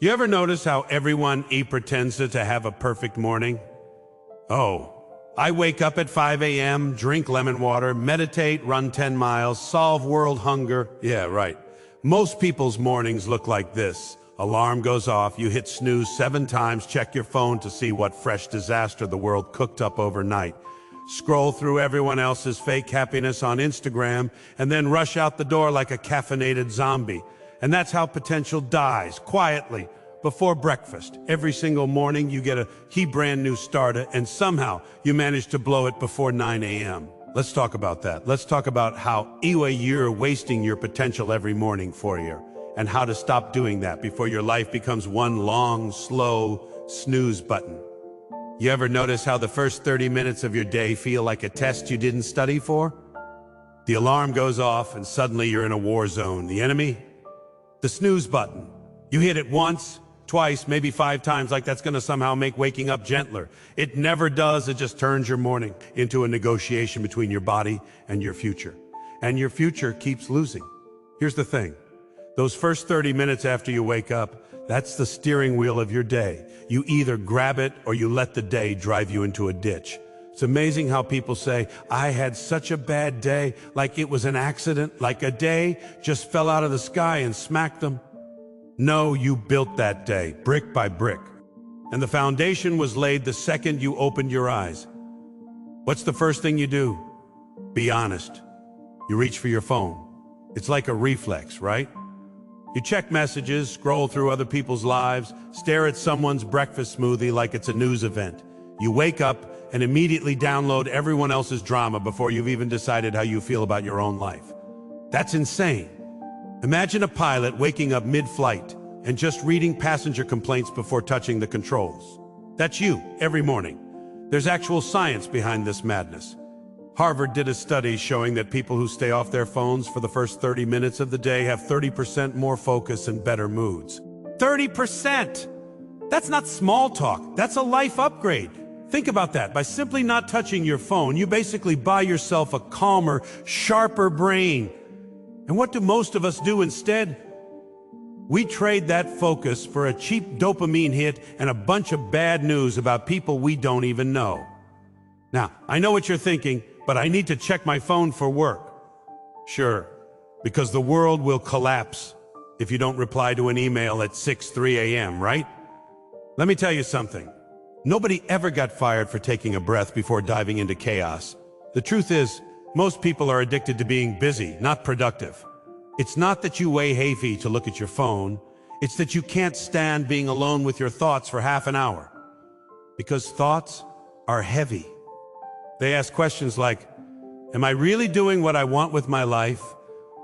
You ever notice how everyone pretends to have a perfect morning? Oh, I wake up at 5 a.m., drink lemon water, meditate, run 10 miles, solve world hunger. Yeah, right. Most people's mornings look like this. Alarm goes off, you hit snooze 7 times, check your phone to see what fresh disaster the world cooked up overnight. Scroll through everyone else's fake happiness on Instagram, and then rush out the door like a caffeinated zombie. And that's how potential dies, quietly, before breakfast. Every single morning you get a brand new starter, and somehow you manage to blow it before 9 a.m. Let's talk about that. Let's talk about how you're wasting your potential every morning for you, and how to stop doing that before your life becomes one long, slow snooze button. You ever notice how the first 30 minutes of your day feel like a test you didn't study for? The alarm goes off and suddenly you're in a war zone. The enemy? The snooze button. You hit it once, twice, maybe 5 times, like that's gonna somehow make waking up gentler. It never does. It just turns your morning into a negotiation between your body and your future. And your future keeps losing. Here's the thing. Those first 30 minutes after you wake up, that's the steering wheel of your day. You either grab it or you let the day drive you into a ditch. It's amazing how people say, I had such a bad day, like it was an accident, like a day just fell out of the sky and smacked them. No, you built that day, brick by brick. And the foundation was laid the second you opened your eyes. What's the first thing you do? Be honest. You reach for your phone. It's like a reflex, right? You check messages, scroll through other people's lives, stare at someone's breakfast smoothie like it's a news event. You wake up and immediately download everyone else's drama before you've even decided how you feel about your own life. That's insane. Imagine a pilot waking up mid-flight and just reading passenger complaints before touching the controls. That's you, every morning. There's actual science behind this madness. Harvard did a study showing that people who stay off their phones for the first 30 minutes of the day have 30% more focus and better moods. 30%! That's not small talk, that's a life upgrade. Think about that. By simply not touching your phone, you basically buy yourself a calmer, sharper brain. And what do most of us do instead? We trade that focus for a cheap dopamine hit and a bunch of bad news about people we don't even know. Now, I know what you're thinking, but I need to check my phone for work. Sure, because the world will collapse if you don't reply to an email at 6:03 a.m., right? Let me tell you something. Nobody ever got fired for taking a breath before diving into chaos. The truth is, most people are addicted to being busy, not productive. It's not that you weigh hay feet to look at your phone. It's that you can't stand being alone with your thoughts for half an hour. Because thoughts are heavy. They ask questions like, am I really doing what I want with my life?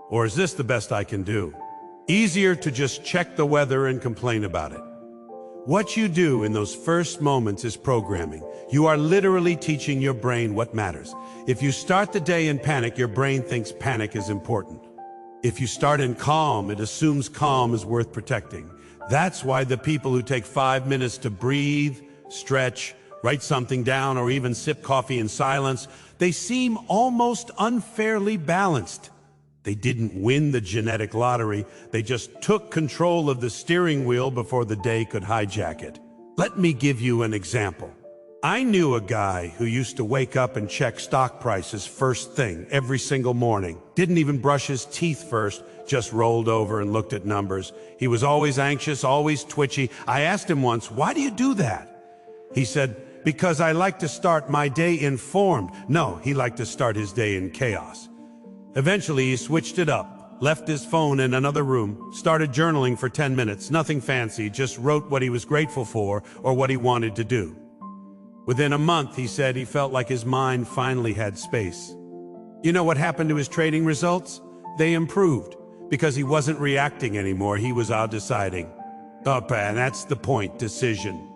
Or is this the best I can do? Easier to just check the weather and complain about it. What you do in those first moments is programming. You are literally teaching your brain what matters. If you start the day in panic, your brain thinks panic is important. If you start in calm, it assumes calm is worth protecting. That's why the people who take 5 minutes to breathe, stretch, write something down, or even sip coffee in silence, they seem almost unfairly balanced. They didn't win the genetic lottery. They just took control of the steering wheel before the day could hijack it. Let me give you an example. I knew a guy who used to wake up and check stock prices first thing every single morning. Didn't even brush his teeth first, just rolled over and looked at numbers. He was always anxious, always twitchy. I asked him once, why do you do that? He said, because I like to start my day informed. No, he liked to start his day in chaos. Eventually, he switched it up, left his phone in another room, started journaling for 10 minutes, nothing fancy, just wrote what he was grateful for or what he wanted to do. Within a month, he said he felt like his mind finally had space. You know what happened to his trading results? They improved, because he wasn't reacting anymore, he was out deciding. Oh, man, that's the point, decision.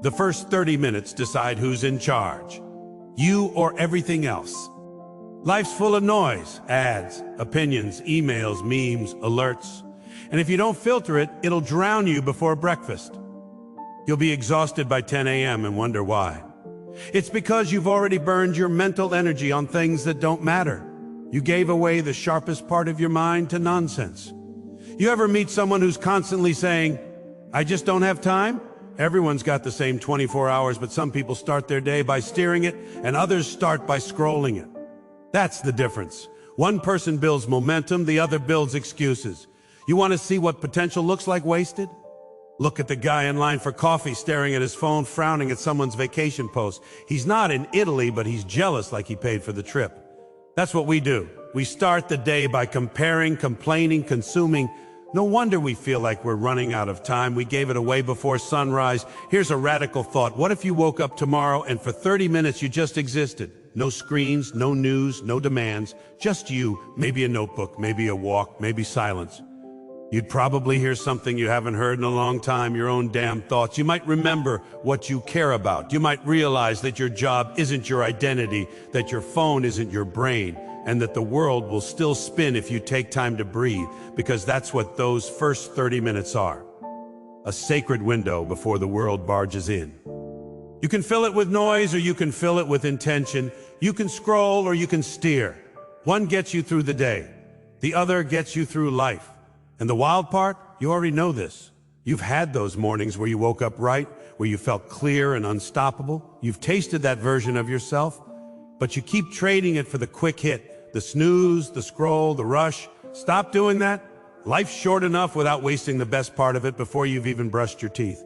The first 30 minutes decide who's in charge, you or everything else. Life's full of noise, ads, opinions, emails, memes, alerts. And if you don't filter it, it'll drown you before breakfast. You'll be exhausted by 10 a.m. and wonder why. It's because you've already burned your mental energy on things that don't matter. You gave away the sharpest part of your mind to nonsense. You ever meet someone who's constantly saying, I just don't have time? Everyone's got the same 24 hours, but some people start their day by steering it, and others start by scrolling it. That's the difference. One person builds momentum, the other builds excuses. You want to see what potential looks like wasted? Look at the guy in line for coffee staring at his phone, frowning at someone's vacation post. He's not in Italy, but he's jealous like he paid for the trip. That's what we do. We start the day by comparing, complaining, consuming. No wonder we feel like we're running out of time. We gave it away before sunrise. Here's a radical thought. What if you woke up tomorrow and for 30 minutes you just existed? No screens, no news, no demands, just you, maybe a notebook, maybe a walk, maybe silence. You'd probably hear something you haven't heard in a long time, your own damn thoughts. You might remember what you care about. You might realize that your job isn't your identity, that your phone isn't your brain, and that the world will still spin if you take time to breathe, because that's what those first 30 minutes are. A sacred window before the world barges in. You can fill it with noise or you can fill it with intention. You can scroll or you can steer. One gets you through the day. The other gets you through life. And the wild part, you already know this. You've had those mornings where you woke up right, where you felt clear and unstoppable. You've tasted that version of yourself, but you keep trading it for the quick hit, the snooze, the scroll, the rush. Stop doing that. Life's short enough without wasting the best part of it before you've even brushed your teeth.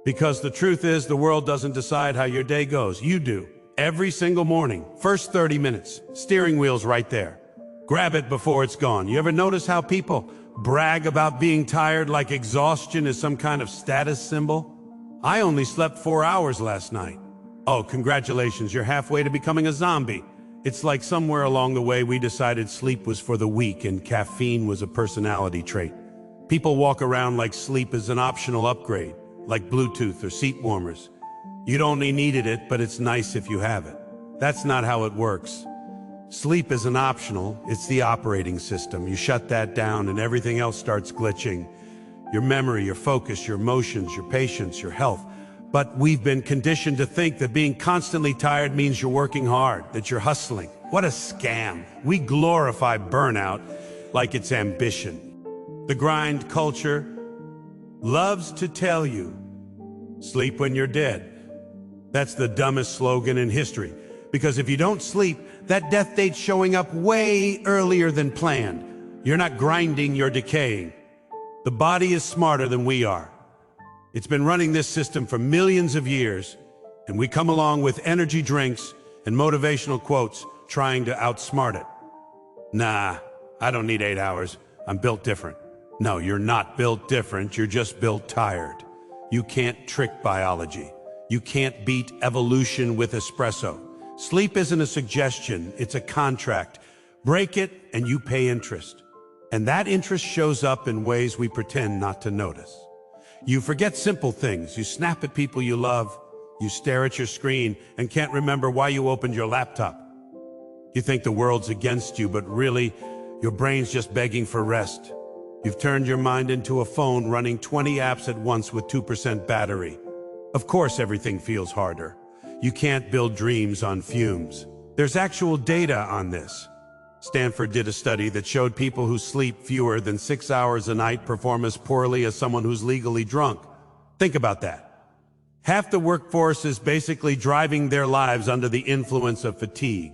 Because the truth is, the world doesn't decide how your day goes. You do. Every single morning, first 30 minutes, steering wheel's right there. Grab it before it's gone. You ever notice how people brag about being tired like exhaustion is some kind of status symbol? I only slept 4 hours last night. Oh, congratulations, you're halfway to becoming a zombie. It's like somewhere along the way we decided sleep was for the weak and caffeine was a personality trait. People walk around like sleep is an optional upgrade, like Bluetooth or seat warmers. You'd only needed it, but it's nice if you have it. That's not how it works. Sleep isn't optional, it's the operating system. You shut that down and everything else starts glitching. Your memory, your focus, your emotions, your patience, your health. But we've been conditioned to think that being constantly tired means you're working hard, that you're hustling. What a scam. We glorify burnout like it's ambition. The grind culture loves to tell you, sleep when you're dead. That's the dumbest slogan in history. Because if you don't sleep, that death date's showing up way earlier than planned. You're not grinding, you're decaying. The body is smarter than we are. It's been running this system for millions of years, and we come along with energy drinks and motivational quotes trying to outsmart it. Nah, I don't need 8 hours. I'm built different. No, you're not built different. You're just built tired. You can't trick biology. You can't beat evolution with espresso. Sleep isn't a suggestion, it's a contract. Break it and you pay interest. And that interest shows up in ways we pretend not to notice. You forget simple things. You snap at people you love. You stare at your screen and can't remember why you opened your laptop. You think the world's against you, but really, your brain's just begging for rest. You've turned your mind into a phone running 20 apps at once with 2% battery. Of course, everything feels harder. You can't build dreams on fumes. There's actual data on this. Stanford did a study that showed people who sleep fewer than 6 hours a night perform as poorly as someone who's legally drunk. Think about that. Half the workforce is basically driving their lives under the influence of fatigue.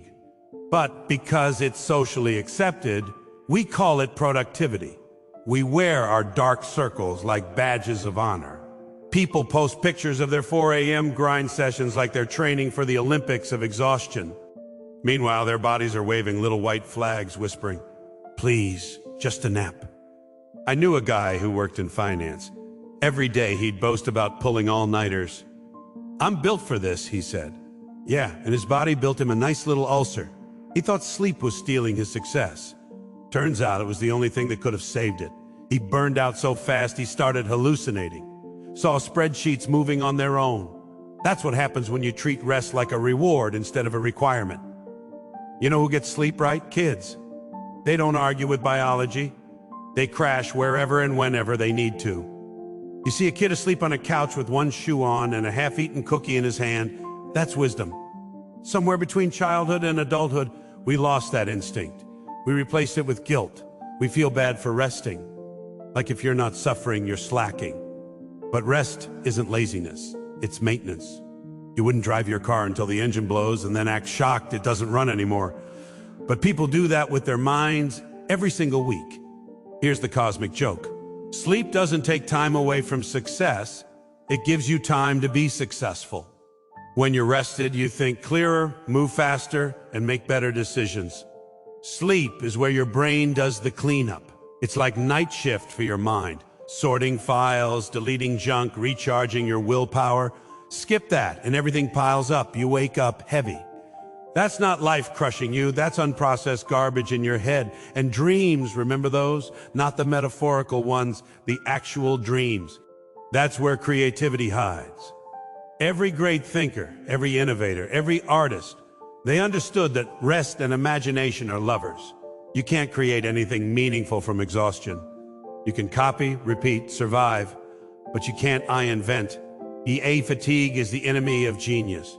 But because it's socially accepted, we call it productivity. We wear our dark circles like badges of honor. People post pictures of their 4 a.m. grind sessions like they're training for the Olympics of exhaustion. Meanwhile, their bodies are waving little white flags, whispering, "Please, just a nap." I knew a guy who worked in finance. Every day he'd boast about pulling all-nighters. "I'm built for this," he said. Yeah, and his body built him a nice little ulcer. He thought sleep was stealing his success. Turns out it was the only thing that could have saved it. He burned out so fast he started hallucinating. Saw spreadsheets moving on their own. That's what happens when you treat rest like a reward instead of a requirement. You know who gets sleep right? Kids. They don't argue with biology. They crash wherever and whenever they need to. You see a kid asleep on a couch with one shoe on and a half-eaten cookie in his hand, that's wisdom. Somewhere between childhood and adulthood, we lost that instinct. We replaced it with guilt. We feel bad for resting. Like if you're not suffering, you're slacking. But rest isn't laziness, it's maintenance. You wouldn't drive your car until the engine blows and then act shocked it doesn't run anymore. But people do that with their minds every single week. Here's the cosmic joke. Sleep doesn't take time away from success, it gives you time to be successful. When you're rested, you think clearer, move faster, and make better decisions. Sleep is where your brain does the cleanup. It's like night shift for your mind. Sorting files, deleting junk, recharging your willpower. Skip that and everything piles up. You wake up heavy. That's not life crushing you, that's unprocessed garbage in your head. And dreams, remember those? Not the metaphorical ones, the actual dreams. That's where creativity hides. Every great thinker, every innovator, every artist, they understood that rest and imagination are lovers. You can't create anything meaningful from exhaustion. You can copy, repeat, survive, but you can't invent. EA fatigue is the enemy of genius.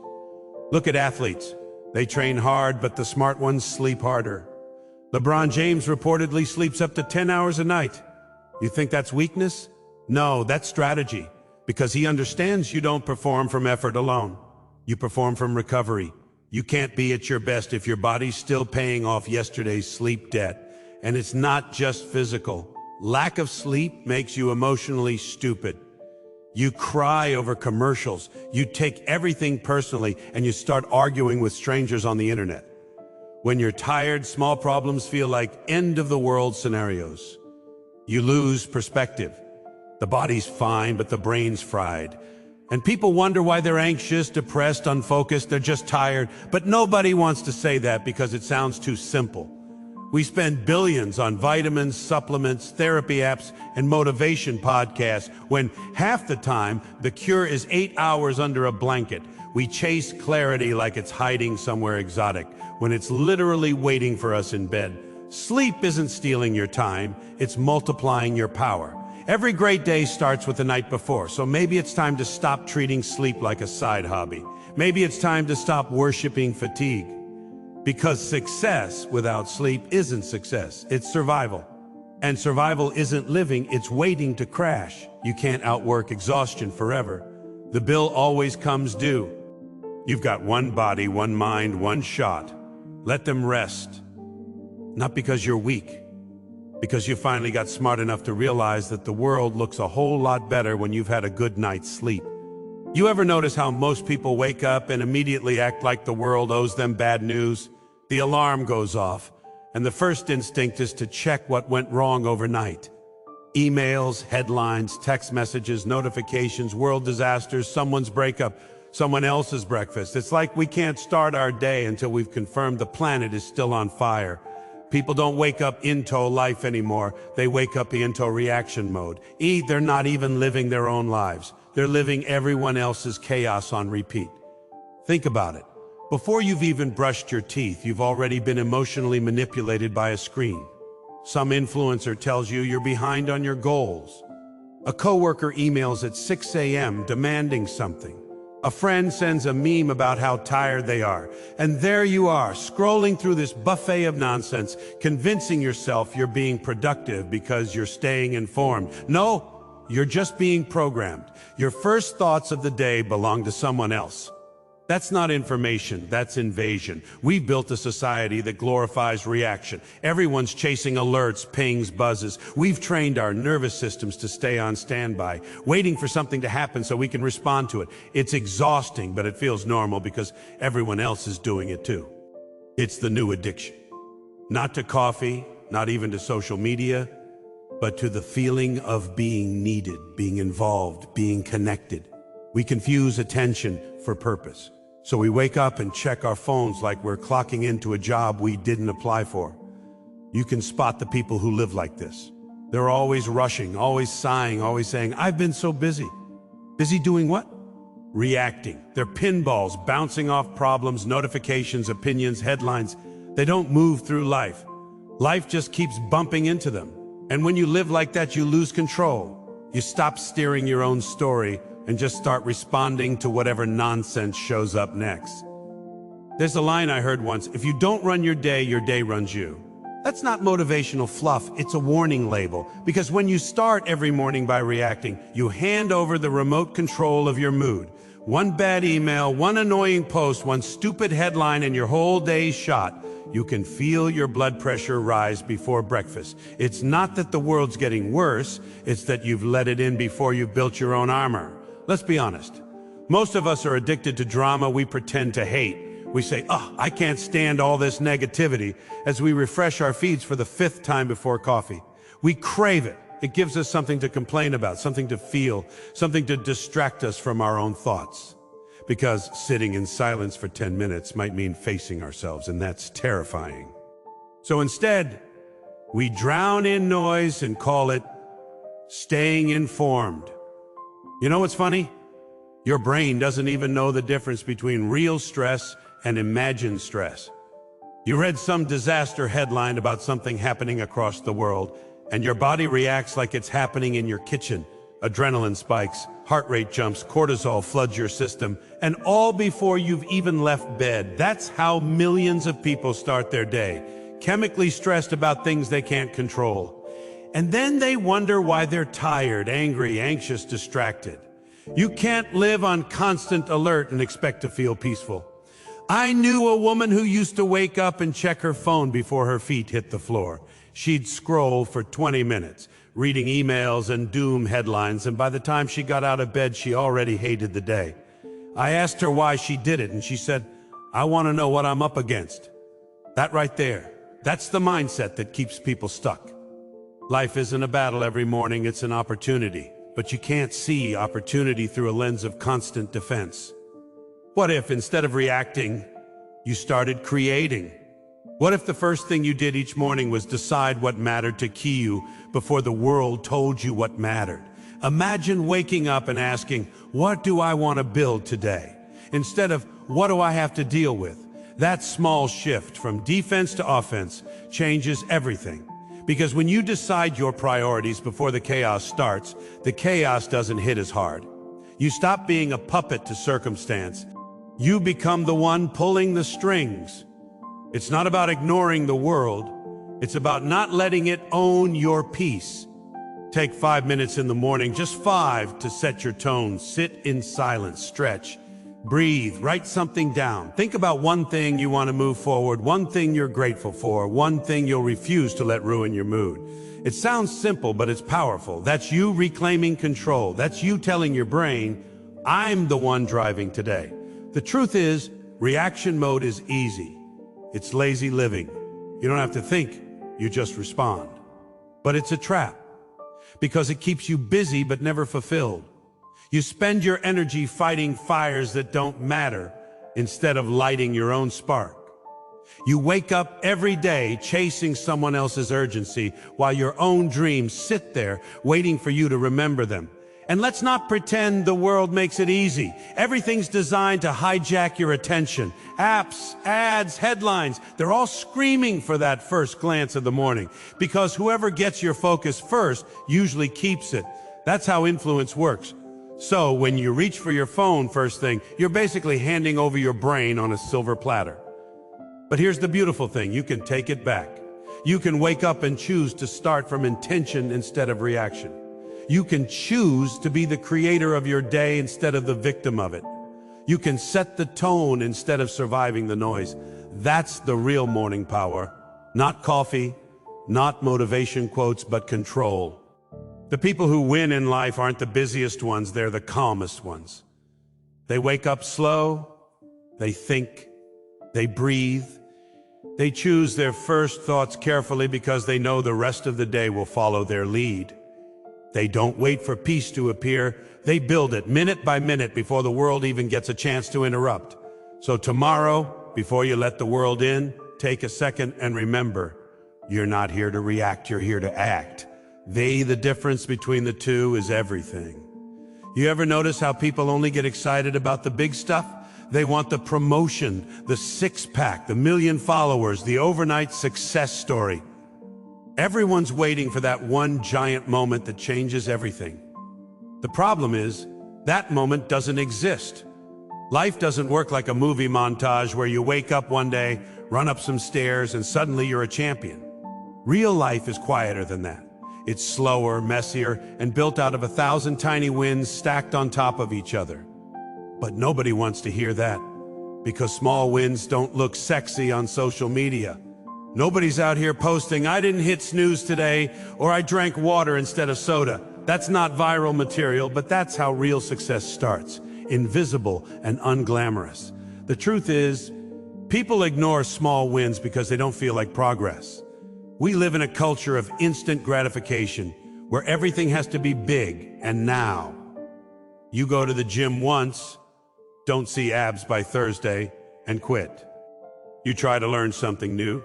Look at athletes. They train hard, but the smart ones sleep harder. LeBron James reportedly sleeps up to 10 hours a night. You think that's weakness? No, that's strategy, because he understands you don't perform from effort alone. You perform from recovery. You can't be at your best if your body's still paying off yesterday's sleep debt. And it's not just physical. Lack of sleep makes you emotionally stupid. You cry over commercials, you take everything personally, and you start arguing with strangers on the internet. When you're tired, small problems feel like end-of-the-world scenarios. You lose perspective. The body's fine, but the brain's fried. And people wonder why they're anxious, depressed, unfocused, they're just tired. But nobody wants to say that because it sounds too simple. We spend billions on vitamins, supplements, therapy apps, and motivation podcasts when half the time the cure is 8 hours under a blanket. We chase clarity like it's hiding somewhere exotic when it's literally waiting for us in bed. Sleep isn't stealing your time, it's multiplying your power. Every great day starts with the night before, so maybe it's time to stop treating sleep like a side hobby. Maybe it's time to stop worshiping fatigue. Because success without sleep isn't success, it's survival. And survival isn't living, it's waiting to crash. You can't outwork exhaustion forever. The bill always comes due. You've got one body, one mind, one shot. Let them rest. Not because you're weak, because you finally got smart enough to realize that the world looks a whole lot better when you've had a good night's sleep. You ever notice how most people wake up and immediately act like the world owes them bad news? The alarm goes off, and the first instinct is to check what went wrong overnight. Emails, headlines, text messages, notifications, world disasters, someone's breakup, someone else's breakfast. It's like we can't start our day until we've confirmed the planet is still on fire. People don't wake up into life anymore. They wake up into reaction mode. They're not even living their own lives. They're living everyone else's chaos on repeat. Think about it. Before you've even brushed your teeth, you've already been emotionally manipulated by a screen. Some influencer tells you you're behind on your goals. A coworker emails at 6 a.m. demanding something. A friend sends a meme about how tired they are. And there you are, scrolling through this buffet of nonsense, convincing yourself you're being productive because you're staying informed. No, you're just being programmed. Your first thoughts of the day belong to someone else. That's not information, that's invasion. We've built a society that glorifies reaction. Everyone's chasing alerts, pings, buzzes. We've trained our nervous systems to stay on standby, waiting for something to happen so we can respond to it. It's exhausting, but it feels normal because everyone else is doing it too. It's the new addiction. Not to coffee, not even to social media, but to the feeling of being needed, being involved, being connected. We confuse attention for purpose. So we wake up and check our phones like we're clocking into a job we didn't apply for. You can spot the people who live like this. They're always rushing, always sighing, always saying, "I've been so busy." Busy doing what? Reacting. They're pinballs bouncing off problems, notifications, opinions, headlines. They don't move through life. Life just keeps bumping into them. And when you live like that, you lose control. You stop steering your own story and just start responding to whatever nonsense shows up next. There's a line I heard once: if you don't run your day runs you. That's not motivational fluff, it's a warning label. Because when you start every morning by reacting, you hand over the remote control of your mood. One bad email, one annoying post, one stupid headline, and your whole day's shot. You can feel your blood pressure rise before breakfast. It's not that the world's getting worse, it's that you've let it in before you've built your own armor. Let's be honest. Most of us are addicted to drama we pretend to hate. We say, "Oh, I can't stand all this negativity," as we refresh our feeds for the 5th time before coffee. We crave it. It gives us something to complain about, something to feel, something to distract us from our own thoughts. Because sitting in silence for 10 minutes might mean facing ourselves, and that's terrifying. So instead, we drown in noise and call it staying informed. You know what's funny? Your brain doesn't even know the difference between real stress and imagined stress. You read some disaster headline about something happening across the world, and your body reacts like it's happening in your kitchen. Adrenaline spikes, heart rate jumps, cortisol floods your system, and all before you've even left bed. That's how millions of people start their day, chemically stressed about things they can't control. And then they wonder why they're tired, angry, anxious, distracted. You can't live on constant alert and expect to feel peaceful. I knew a woman who used to wake up and check her phone before her feet hit the floor. She'd scroll for 20 minutes, reading emails and doom headlines, and by the time she got out of bed, she already hated the day. I asked her why she did it, and she said, "I want to know what I'm up against." That right there, that's the mindset that keeps people stuck. Life isn't a battle every morning, it's an opportunity. But you can't see opportunity through a lens of constant defense. What if, instead of reacting, you started creating? What if the first thing you did each morning was decide what mattered to you before the world told you what mattered? Imagine waking up and asking, "What do I want to build today?" Instead of, "What do I have to deal with?" That small shift from defense to offense changes everything. Because when you decide your priorities before the chaos starts, the chaos doesn't hit as hard. You stop being a puppet to circumstance. You become the one pulling the strings. It's not about ignoring the world. It's about not letting it own your peace. Take 5 minutes in the morning, just 5, to set your tone. Sit in silence, stretch, breathe, write something down. Think about one thing you want to move forward, one thing you're grateful for, one thing you'll refuse to let ruin your mood. It sounds simple, but it's powerful. That's you reclaiming control. That's you telling your brain, "I'm the one driving today." The truth is, reaction mode is easy. It's lazy living. You don't have to think, you just respond. But it's a trap, because it keeps you busy but never fulfilled. You spend your energy fighting fires that don't matter instead of lighting your own spark. You wake up every day chasing someone else's urgency while your own dreams sit there waiting for you to remember them. And let's not pretend the world makes it easy. Everything's designed to hijack your attention. Apps, ads, headlines, they're all screaming for that first glance of the morning, because whoever gets your focus first usually keeps it. That's how influence works. So when you reach for your phone first thing, you're basically handing over your brain on a silver platter. But here's the beautiful thing, you can take it back. You can wake up and choose to start from intention instead of reaction. You can choose to be the creator of your day instead of the victim of it. You can set the tone instead of surviving the noise. That's the real morning power. Not coffee, not motivation quotes, but control. The people who win in life aren't the busiest ones, they're the calmest ones. They wake up slow, they think, they breathe, they choose their first thoughts carefully because they know the rest of the day will follow their lead. They don't wait for peace to appear, they build it minute by minute before the world even gets a chance to interrupt. So tomorrow, before you let the world in, take a second and remember, you're not here to react, you're here to act. The difference between the two is everything. You ever notice how people only get excited about the big stuff? They want the promotion, the six-pack, the million followers, the overnight success story. Everyone's waiting for that one giant moment that changes everything. The problem is, that moment doesn't exist. Life doesn't work like a movie montage where you wake up one day, run up some stairs, and suddenly you're a champion. Real life is quieter than that. It's slower, messier, and built out of 1,000 tiny wins stacked on top of each other. But nobody wants to hear that, because small wins don't look sexy on social media. Nobody's out here posting, "I didn't hit snooze today," or "I drank water instead of soda." That's not viral material, but that's how real success starts, invisible and unglamorous. The truth is, people ignore small wins because they don't feel like progress. We live in a culture of instant gratification, where everything has to be big and now. You go to the gym once, don't see abs by Thursday, and quit. You try to learn something new,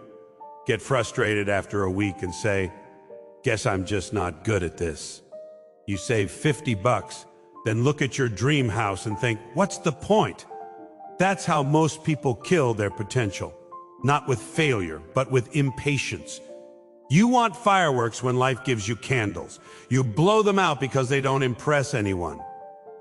get frustrated after a week and say, "Guess I'm just not good at this." You save $50, then look at your dream house and think, "What's the point?" That's how most people kill their potential. Not with failure, but with impatience. You want fireworks when life gives you candles. You blow them out because they don't impress anyone.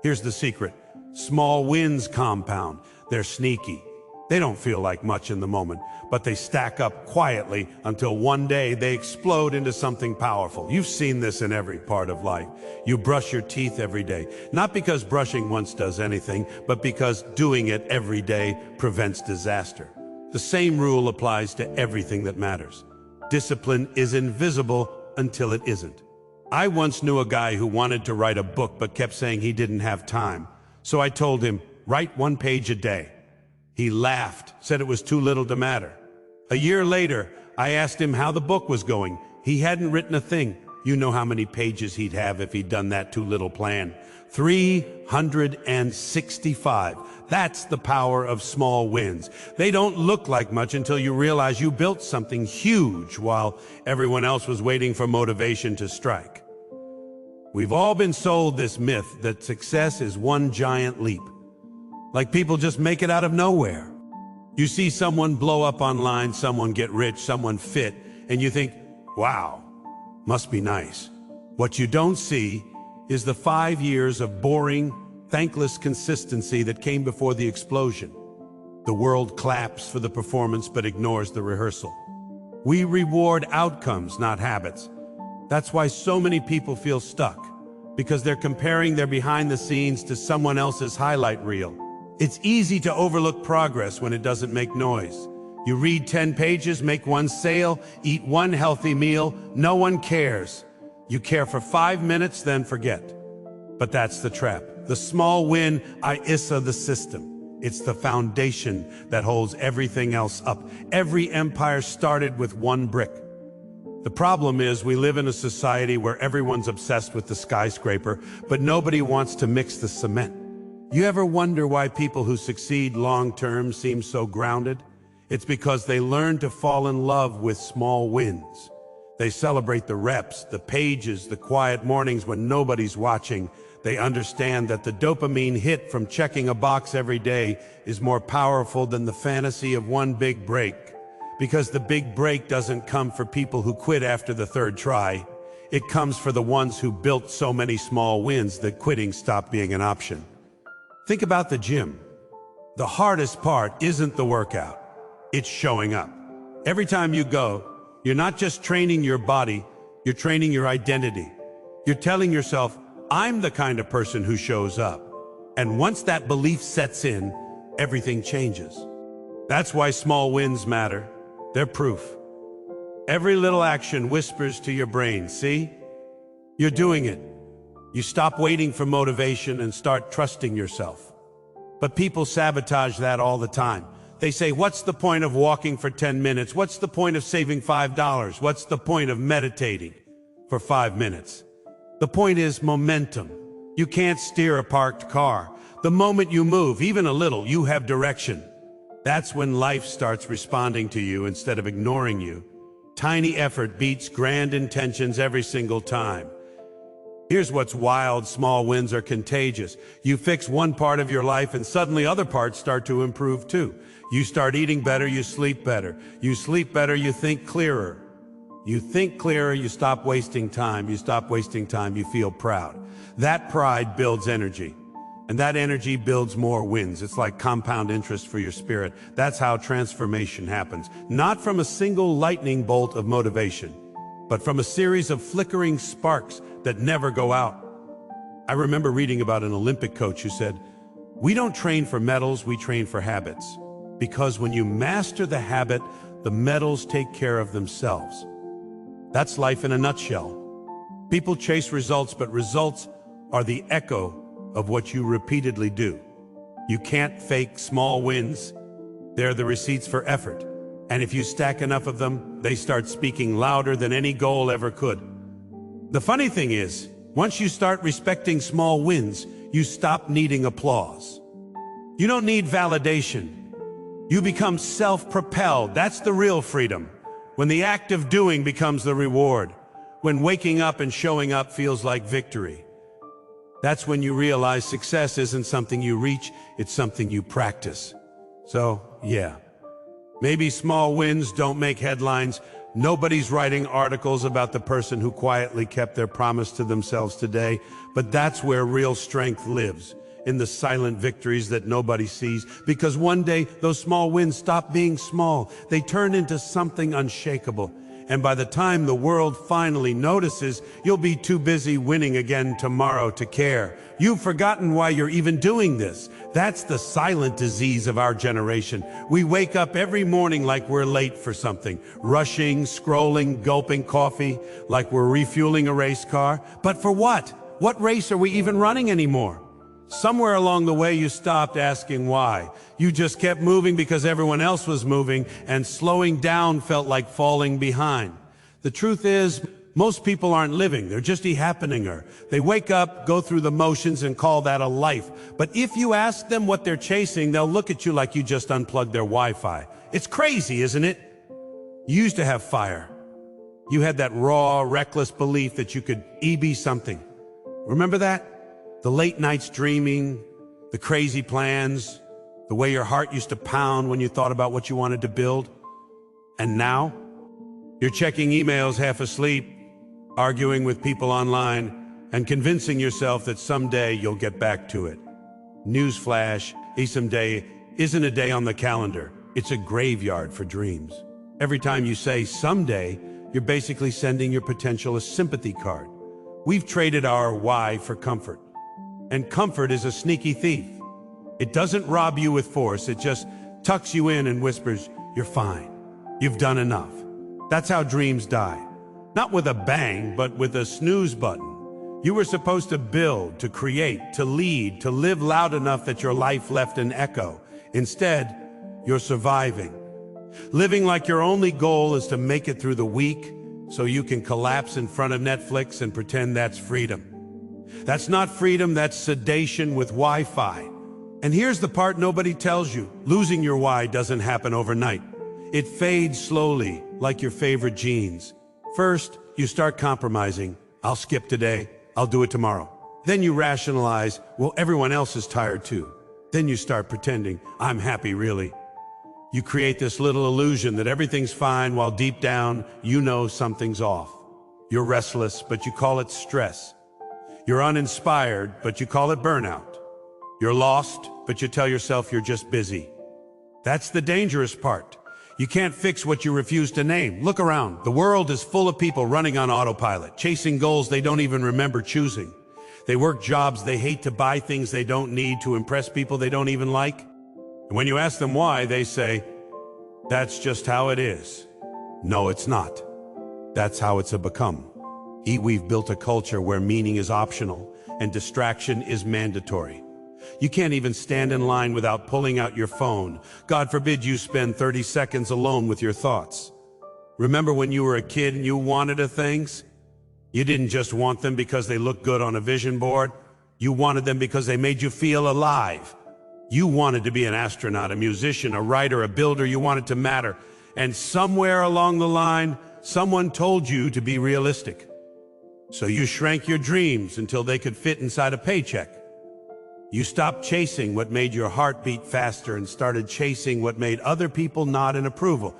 Here's the secret. Small wins compound. They're sneaky. They don't feel like much in the moment, but they stack up quietly until one day they explode into something powerful. You've seen this in every part of life. You brush your teeth every day, not because brushing once does anything, but because doing it every day prevents disaster. The same rule applies to everything that matters. Discipline is invisible until it isn't. I once knew a guy who wanted to write a book but kept saying he didn't have time. So I told him, "Write 1 page a day." He laughed, said it was too little to matter. A year later, I asked him how the book was going. He hadn't written a thing. You know how many pages he'd have if he'd done that too little plan. 365. That's the power of small wins. They don't look like much until you realize you built something huge while everyone else was waiting for motivation to strike. We've all been sold this myth that success is one giant leap. Like people just make it out of nowhere. You see someone blow up online, someone get rich, someone fit, and you think, "Wow, must be nice." What you don't see is the 5 years of boring, thankless consistency that came before the explosion. The world claps for the performance but ignores the rehearsal. We reward outcomes, not habits. That's why so many people feel stuck, because they're comparing their behind the scenes to someone else's highlight reel. It's easy to overlook progress when it doesn't make noise. You read 10 pages, make 1 sale, eat 1 healthy meal, no one cares. You care for 5 minutes, then forget. But that's the trap. The small win is the system. It's the foundation that holds everything else up. Every empire started with 1 brick. The problem is we live in a society where everyone's obsessed with the skyscraper, but nobody wants to mix the cement. You ever wonder why people who succeed long-term seem so grounded? It's because they learn to fall in love with small wins. They celebrate the reps, the pages, the quiet mornings when nobody's watching. They understand that the dopamine hit from checking a box every day is more powerful than the fantasy of 1 big break. Because the big break doesn't come for people who quit after the 3rd try. It comes for the ones who built so many small wins that quitting stopped being an option. Think about the gym. The hardest part isn't the workout. It's showing up. Every time you go, you're not just training your body, you're training your identity. You're telling yourself, "I'm the kind of person who shows up." And once that belief sets in, everything changes. That's why small wins matter. They're proof. Every little action whispers to your brain, "See? You're doing it." You stop waiting for motivation and start trusting yourself. But people sabotage that all the time. They say, "What's the point of walking for 10 minutes? What's the point of saving $5? What's the point of meditating for 5 minutes?" The point is momentum. You can't steer a parked car. The moment you move, even a little, you have direction. That's when life starts responding to you instead of ignoring you. Tiny effort beats grand intentions every single time. Here's what's wild: small wins are contagious. You fix one part of your life and suddenly other parts start to improve too. You start eating better, you sleep better. You sleep better, you think clearer. You think clearer, you stop wasting time. You stop wasting time, you feel proud. That pride builds energy, and that energy builds more wins. It's like compound interest for your spirit. That's how transformation happens. Not from a single lightning bolt of motivation. but from a series of flickering sparks that never go out. I remember reading about an Olympic coach who said, "We don't train for medals, we train for habits. Because when you master the habit, the medals take care of themselves." That's life in a nutshell. People chase results, but results are the echo of what you repeatedly do. You can't fake small wins. They're the receipts for effort. And if you stack enough of them, they start speaking louder than any goal ever could. The funny thing is, once you start respecting small wins, you stop needing applause. You don't need validation. You become self-propelled. That's the real freedom. When the act of doing becomes the reward. When waking up and showing up feels like victory. That's when you realize success isn't something you reach, it's something you practice. So, yeah. Maybe small wins don't make headlines. Nobody's writing articles about the person who quietly kept their promise to themselves today, but that's where real strength lives, in the silent victories that nobody sees, because one day those small wins stop being small. They turn into something unshakable. And by the time the world finally notices, you'll be too busy winning again tomorrow to care. You've forgotten why you're even doing this. That's the silent disease of our generation. We wake up every morning like we're late for something, rushing, scrolling, gulping coffee, like we're refueling a race car. But for what? What race are we even running anymore? Somewhere along the way, you stopped asking why. You just kept moving because everyone else was moving, and slowing down felt like falling behind. The truth is, most people aren't living, they're just happeninger. They wake up, go through the motions, and call that a life. But if you ask them what they're chasing, they'll look at you like you just unplugged their Wi-Fi. It's crazy, isn't it? You used to have fire. You had that raw, reckless belief that you could be something. Remember that? The late nights dreaming, the crazy plans, the way your heart used to pound when you thought about what you wanted to build. And now, you're checking emails half asleep, arguing with people online, and convincing yourself that someday you'll get back to it. Newsflash, someday isn't a day on the calendar. It's a graveyard for dreams. Every time you say someday, you're basically sending your potential a sympathy card. We've traded our why for comfort. And comfort is a sneaky thief. It doesn't rob you with force, it just tucks you in and whispers, "You're fine. You've done enough." That's how dreams die. Not with a bang, but with a snooze button. You were supposed to build, to create, to lead, to live loud enough that your life left an echo. Instead, you're surviving. Living like your only goal is to make it through the week so you can collapse in front of Netflix and pretend that's freedom. That's not freedom, that's sedation with Wi-Fi. And here's the part nobody tells you. Losing your why doesn't happen overnight. It fades slowly, like your favorite jeans. First, you start compromising. I'll skip today, I'll do it tomorrow. Then you rationalize, well, everyone else is tired too. Then you start pretending, I'm happy really. You create this little illusion that everything's fine while deep down, you know something's off. You're restless, but you call it stress. You're uninspired, but you call it burnout. You're lost, but you tell yourself you're just busy. That's the dangerous part. You can't fix what you refuse to name. Look around. The world is full of people running on autopilot, chasing goals they don't even remember choosing. They work jobs they hate to buy things they don't need to impress people they don't even like. And when you ask them why, they say, that's just how it is. No, it's not. That's how it's become. We've built a culture where meaning is optional and distraction is mandatory. You can't even stand in line without pulling out your phone. God forbid you spend 30 seconds alone with your thoughts. Remember when you were a kid and you wanted things? You didn't just want them because they looked good on a vision board. You wanted them because they made you feel alive. You wanted to be an astronaut, a musician, a writer, a builder. You wanted to matter. And somewhere along the line, someone told you to be realistic. So you shrank your dreams until they could fit inside a paycheck. You stopped chasing what made your heart beat faster and started chasing what made other people nod in approval.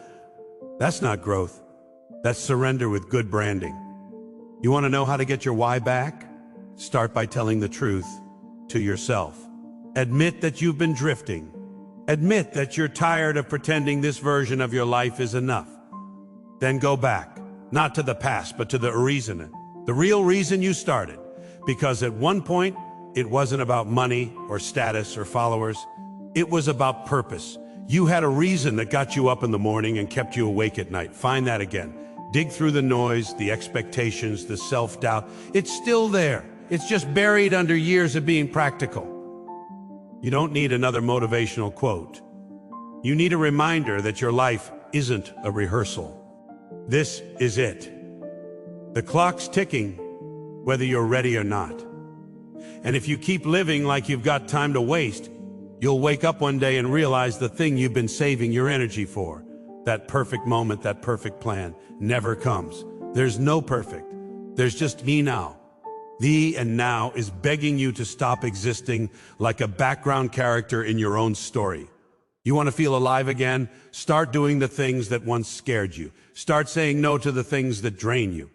That's not growth. That's surrender with good branding. You want to know how to get your why back? Start by telling the truth to yourself. Admit that you've been drifting. Admit that you're tired of pretending this version of your life is enough. Then go back. Not to the past, but to the reason, the real reason you started. Because at one point, it wasn't about money or status or followers. It was about purpose. You had a reason that got you up in the morning and kept you awake at night. Find that again. Dig through the noise, the expectations, the self-doubt. It's still there. It's just buried under years of being practical. You don't need another motivational quote. You need a reminder that your life isn't a rehearsal. This is it. The clock's ticking, whether you're ready or not. And if you keep living like you've got time to waste, you'll wake up one day and realize the thing you've been saving your energy for, that perfect moment, that perfect plan, never comes. There's no perfect. There's just me now. The and now is begging you to stop existing like a background character in your own story. You want to feel alive again? Start doing the things that once scared you. Start saying no to the things that drain you.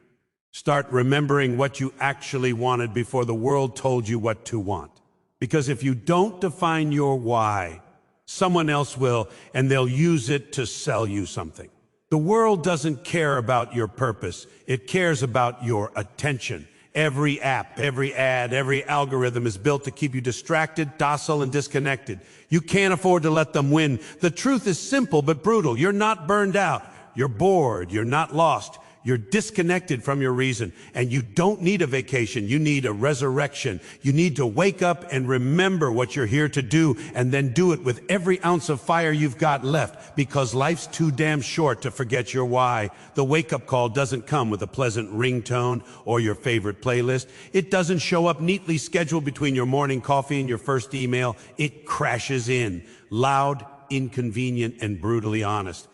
Start remembering what you actually wanted before the world told you what to want. Because if you don't define your why, someone else will, and they'll use it to sell you something. The world doesn't care about your purpose. It cares about your attention. Every app, every ad, every algorithm is built to keep you distracted, docile, and disconnected. You can't afford to let them win. The truth is simple but brutal. You're not burned out. You're bored. You're not lost. You're disconnected from your reason, and you don't need a vacation. You need a resurrection. You need to wake up and remember what you're here to do, and then do it with every ounce of fire you've got left, because life's too damn short to forget your why. The wake-up call doesn't come with a pleasant ringtone or your favorite playlist. It doesn't show up neatly scheduled between your morning coffee and your first email. It crashes in, loud, inconvenient, and brutally honest.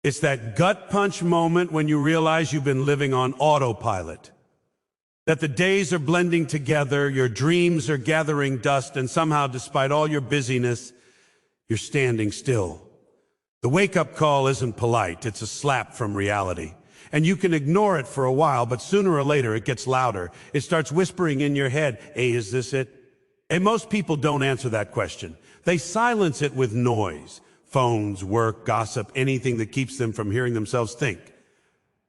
It's that gut punch moment when you realize you've been living on autopilot, that the days are blending together, your dreams are gathering dust, and somehow, despite all your busyness, you're standing still. The wake-up call isn't polite, it's a slap from reality. And you can ignore it for a while, but sooner or later it gets louder. It starts whispering in your head, "Hey, is this it?" And most people don't answer that question. They silence it with noise. Phones, work, gossip, anything that keeps them from hearing themselves think.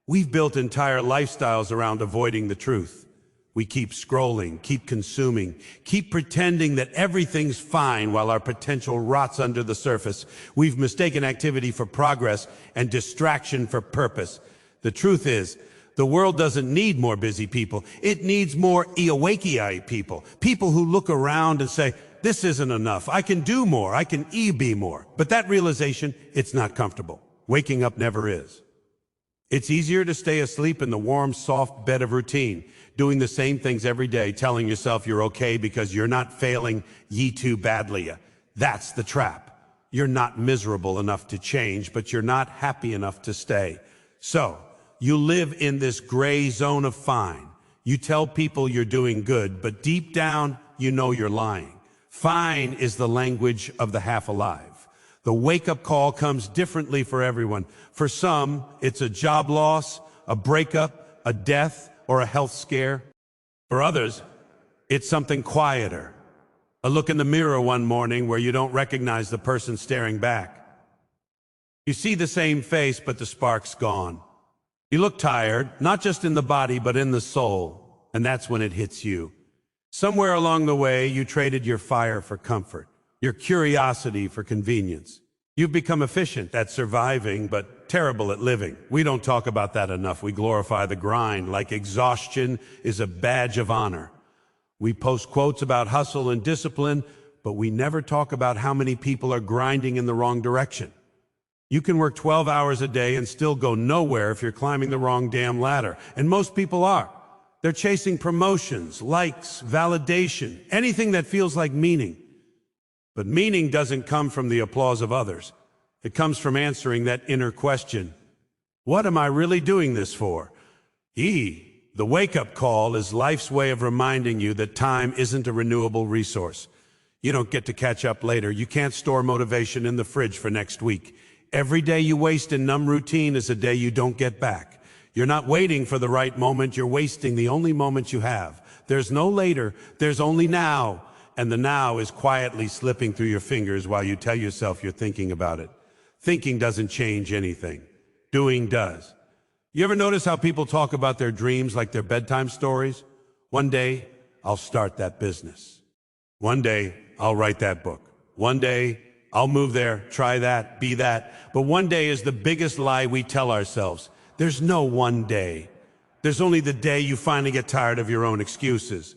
We've built entire lifestyles around avoiding the truth. We keep scrolling, keep consuming, keep pretending that everything's fine while our potential rots under the surface. We've mistaken activity for progress and distraction for purpose. The truth is, the world doesn't need more busy people. It needs more awakey people. People who look around and say, "This isn't enough. I can do more. I can be more." But that realization, it's not comfortable. Waking up never is. It's easier to stay asleep in the warm, soft bed of routine, doing the same things every day, telling yourself you're okay because you're not failing ye too badly. That's the trap. You're not miserable enough to change, but you're not happy enough to stay. So, you live in this gray zone of fine. You tell people you're doing good, but deep down, you know you're lying. Fine is the language of the half-alive. The wake-up call comes differently for everyone. For some, it's a job loss, a breakup, a death, or a health scare. For others, it's something quieter. A look in the mirror one morning where you don't recognize the person staring back. You see the same face, but the spark's gone. You look tired, not just in the body, but in the soul, and that's when it hits you. Somewhere along the way, you traded your fire for comfort, your curiosity for convenience. You've become efficient at surviving, but terrible at living. We don't talk about that enough. We glorify the grind like exhaustion is a badge of honor. We post quotes about hustle and discipline, but we never talk about how many people are grinding in the wrong direction. You can work 12 hours a day and still go nowhere if you're climbing the wrong damn ladder, and most people are. They're chasing promotions, likes, validation, anything that feels like meaning. But meaning doesn't come from the applause of others. It comes from answering that inner question. What am I really doing this for? The wake-up call is life's way of reminding you that time isn't a renewable resource. You don't get to catch up later. You can't store motivation in the fridge for next week. Every day you waste in numb routine is a day you don't get back. You're not waiting for the right moment, you're wasting the only moment you have. There's no later, there's only now, and the now is quietly slipping through your fingers while you tell yourself you're thinking about it. Thinking doesn't change anything. Doing does. You ever notice how people talk about their dreams like their bedtime stories? One day, I'll start that business. One day, I'll write that book. One day, I'll move there, try that, be that. But one day is the biggest lie we tell ourselves. There's no one day. There's only the day you finally get tired of your own excuses.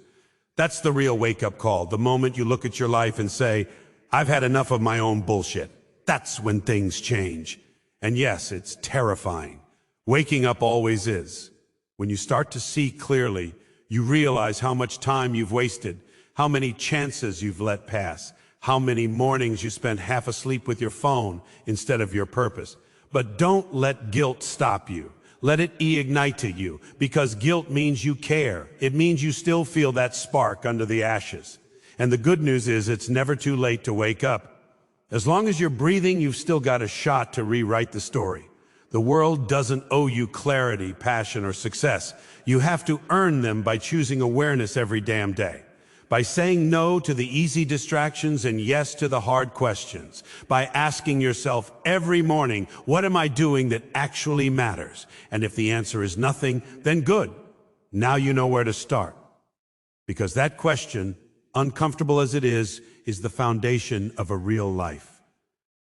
That's the real wake-up call, the moment you look at your life and say, I've had enough of my own bullshit. That's when things change. And yes, it's terrifying. Waking up always is. When you start to see clearly, you realize how much time you've wasted, how many chances you've let pass, how many mornings you spent half asleep with your phone instead of your purpose. But don't let guilt stop you. Let it ignite you, because guilt means you care. It means you still feel that spark under the ashes. And the good news is it's never too late to wake up. As long as you're breathing, you've still got a shot to rewrite the story. The world doesn't owe you clarity, passion, or success. You have to earn them by choosing awareness every damn day. By saying no to the easy distractions and yes to the hard questions. By asking yourself every morning, what am I doing that actually matters? And if the answer is nothing, then good. Now you know where to start. Because that question, uncomfortable as it is the foundation of a real life.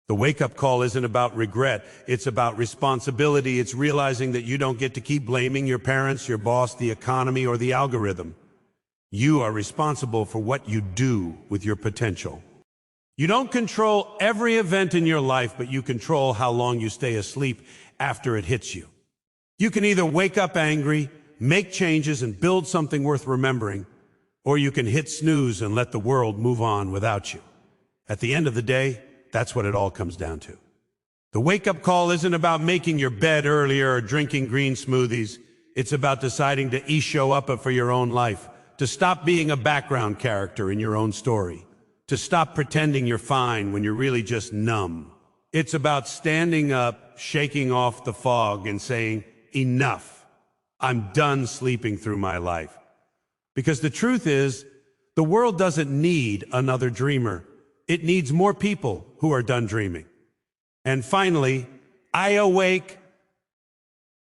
The wake-up call isn't about regret, it's about responsibility. It's realizing that you don't get to keep blaming your parents, your boss, the economy, or the algorithm. You are responsible for what you do with your potential. You don't control every event in your life, but you control how long you stay asleep after it hits you. You can either wake up angry, make changes, and build something worth remembering, or you can hit snooze and let the world move on without you. At the end of the day, that's what it all comes down to. The wake-up call isn't about making your bed earlier or drinking green smoothies. It's about deciding to show up for your own life, to stop being a background character in your own story, to stop pretending you're fine when you're really just numb. It's about standing up, shaking off the fog, and saying, enough. I'm done sleeping through my life. Because the truth is, the world doesn't need another dreamer. It needs more people who are done dreaming. And finally, I awake